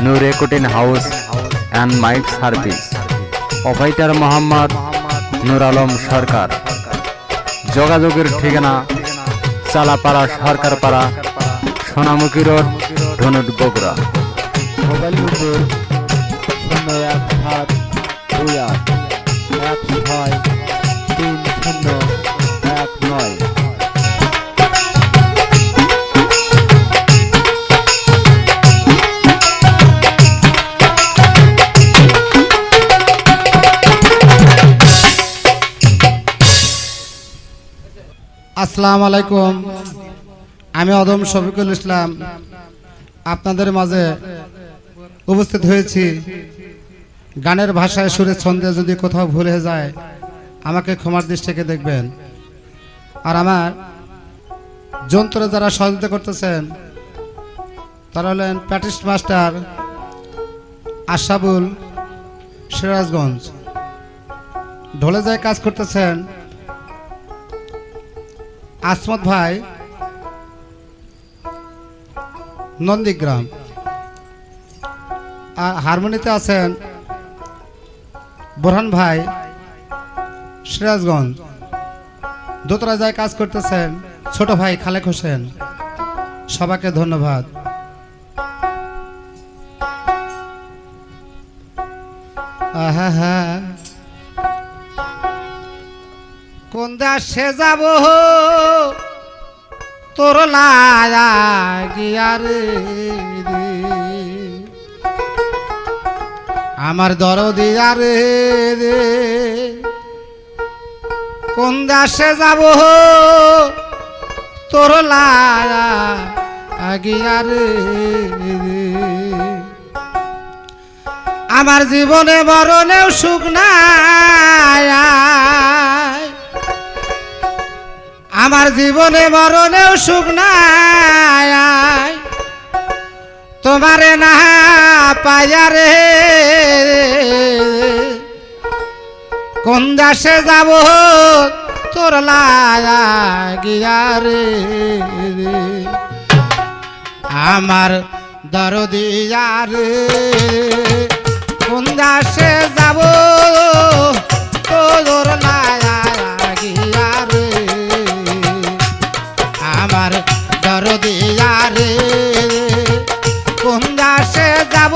No recording house and mike service. Operator Mohammad Noor Alam Sarkar. যোগাযোগের ঠিকানা Chalapara Sarkarpara, Sonamukhi road, Dhunat, Bogura. Mobile number 01728163019। আসসালামু আলাইকুম। আমি অদম শফিকুল ইসলাম আপনাদের মাঝে উপস্থিত হয়েছি। গানের ভাষায় সুরে ছন্দে যদি কোথাও ভুল হয়ে যায় আমাকে ক্ষমার দৃষ্টিতে দেখবেন। আর আমার যন্ত্রে যারা সহযোগিতা করতেছেন তারা হলেন প্যাটিস্ট মাস্টার আশাবুল, সিরাজগঞ্জ। ঢোলে যায় কাজ করতেছেন আসমত ভাই, নন্দীগ্রাম। আর হারমোনিতে আছেন বোরহান ভাই, সিরাজগঞ্জ। দোতরা যায় কাজ করতেছেন ছোট ভাই খালেক হোসেন। সবাইকে ধন্যবাদ। আহা, কোন দেশে যাব তোর লায়া গিয়া রে, আমার দরদিয়া রে রে। কোন দেশে যাব তোর লায়া গিয়া রে রে। আমার জীবনে মরণেও সুখ নাই, আমার জীবনে মরণেও সুখ নাই, তোমারে না পাইয়া রে। কোন দেশে যাব তোর লায়া গিয়া রে রে। আমার দরদিয়া রে। কোন দেশে যাব তোর লায়া গিয়া রে, আমার দরদিয়া রে। কোন দেশে যাব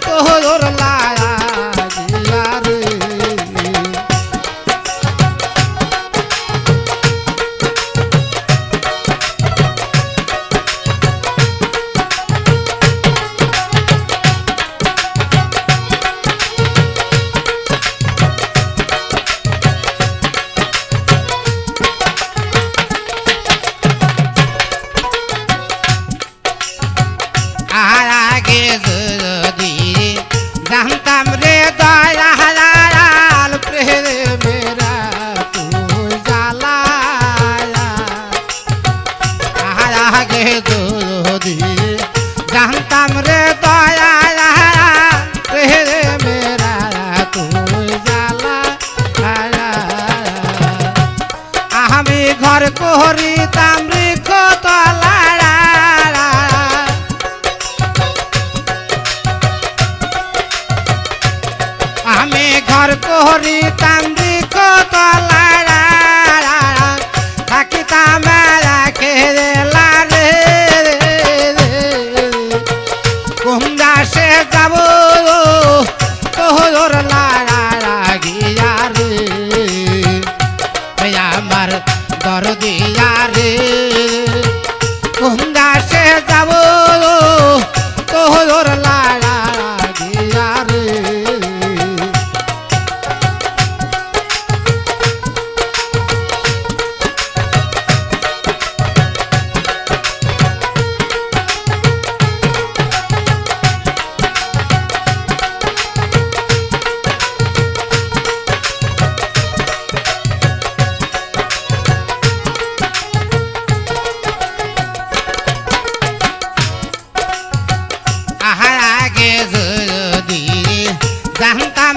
তোর লায়া গিয়া রে। আগে যদি জানতাম রে দয়াল প্রেমেরা তুই জ্বালা, আগে যদি জানতাম রে দয়াল প্রেমেরা তুই জ্বালা। আমি ঘর করিতাম বৃক্ষ তলা, আমি ঘর করিতাম বৃক্ষ তলা, থাকিতাম খেলা রে। কোন দেশে যাব তোর লায়া গিয়া রে, আমার দরদিয়া রে। কোন দেশে যাব তোর লায়া গিয়া রে। আগে যদি জানতাম